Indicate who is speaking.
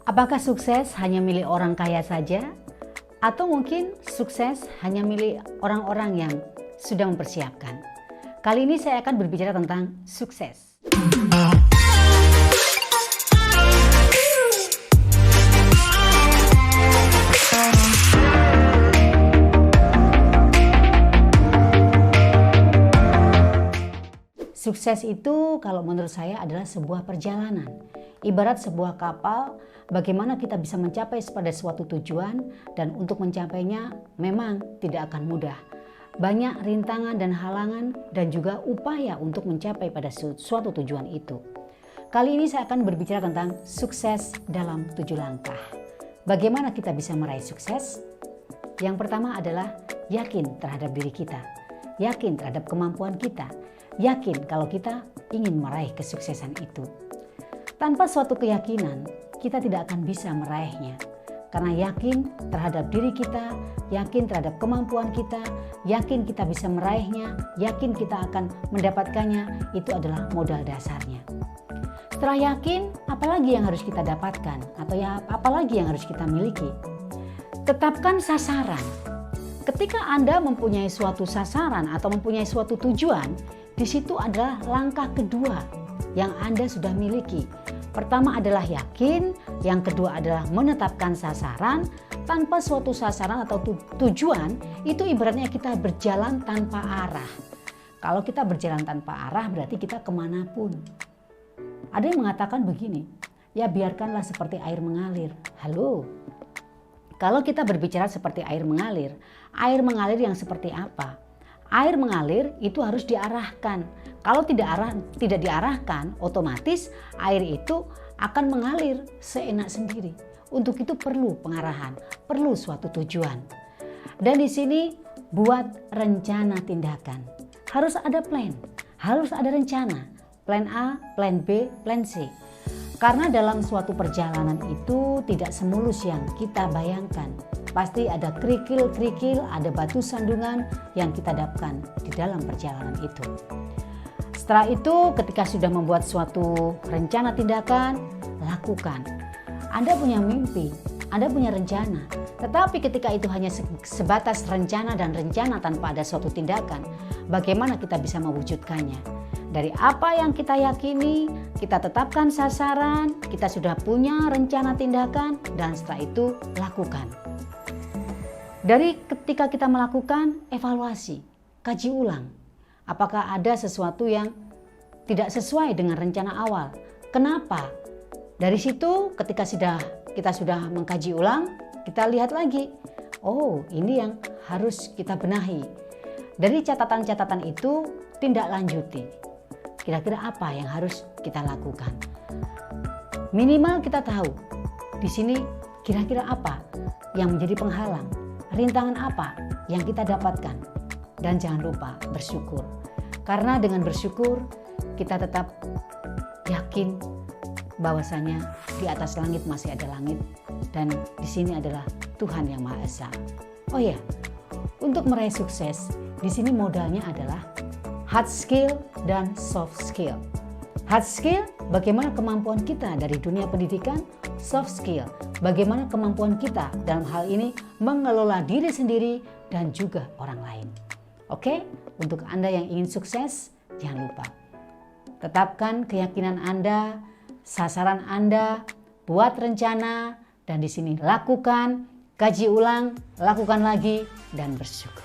Speaker 1: Apakah sukses hanya milik orang kaya saja? Atau mungkin sukses hanya milik orang-orang yang sudah mempersiapkan? Kali ini saya akan berbicara tentang sukses. Sukses itu kalau menurut saya adalah sebuah perjalanan. Ibarat sebuah kapal, bagaimana kita bisa mencapai pada suatu tujuan, dan untuk mencapainya memang tidak akan mudah. Banyak rintangan dan halangan dan juga upaya untuk mencapai pada suatu tujuan itu. Kali ini saya akan berbicara tentang sukses dalam 7 langkah. Bagaimana kita bisa meraih sukses? Yang pertama adalah yakin terhadap diri kita, yakin terhadap kemampuan kita, yakin kalau kita ingin meraih kesuksesan itu. Tanpa suatu keyakinan, kita tidak akan bisa meraihnya. Karena yakin terhadap diri kita, yakin terhadap kemampuan kita, yakin kita bisa meraihnya, yakin kita akan mendapatkannya, itu adalah modal dasarnya. Setelah yakin, apalagi yang harus kita dapatkan? Atau apalagi yang harus kita miliki? Tetapkan sasaran. Ketika Anda mempunyai suatu sasaran atau mempunyai suatu tujuan, di situ adalah langkah kedua yang Anda sudah miliki. Pertama adalah yakin, yang kedua adalah menetapkan sasaran. Tanpa suatu sasaran atau tujuan, itu ibaratnya kita berjalan tanpa arah. Kalau kita berjalan tanpa arah berarti kita kemanapun. Ada yang mengatakan begini, ya biarkanlah seperti air mengalir. Halo, kalau kita berbicara seperti air mengalir yang seperti apa? Air mengalir itu harus diarahkan. Kalau tidak diarahkan, otomatis air itu akan mengalir seenak sendiri. Untuk itu perlu pengarahan, perlu suatu tujuan. Dan di sini buat rencana tindakan. Harus ada plan, harus ada rencana. Plan A, plan B, plan C. Karena dalam suatu perjalanan itu tidak semulus yang kita bayangkan. Pasti ada kerikil-kerikil, ada batu sandungan yang kita hadapkan di dalam perjalanan itu. Setelah itu, ketika sudah membuat suatu rencana tindakan, lakukan. Anda punya mimpi, Anda punya rencana. Tetapi ketika itu hanya sebatas rencana dan rencana tanpa ada suatu tindakan, bagaimana kita bisa mewujudkannya? Dari apa yang kita yakini, kita tetapkan sasaran, kita sudah punya rencana tindakan, dan setelah itu lakukan. Dari ketika kita melakukan, evaluasi, kaji ulang. Apakah ada sesuatu yang tidak sesuai dengan rencana awal? Kenapa? Dari situ ketika kita sudah mengkaji ulang, kita lihat lagi. Oh, ini yang harus kita benahi. Dari catatan-catatan itu, tindak lanjuti. Kira-kira apa yang harus kita lakukan? Minimal kita tahu di sini kira-kira apa yang menjadi penghalang, rintangan apa yang kita dapatkan, dan jangan lupa bersyukur. Karena dengan bersyukur kita tetap yakin bahwasanya di atas langit masih ada langit dan di sini adalah Tuhan yang Maha Esa. Oh ya, untuk meraih sukses di sini modalnya adalah hard skill dan soft skill. Hard skill, bagaimana kemampuan kita dari dunia pendidikan. Soft skill, bagaimana kemampuan kita dalam hal ini mengelola diri sendiri dan juga orang lain. Oke, untuk Anda yang ingin sukses, jangan lupa. Tetapkan keyakinan Anda, sasaran Anda, buat rencana, dan di sini lakukan, kaji ulang, lakukan lagi, dan bersyukur.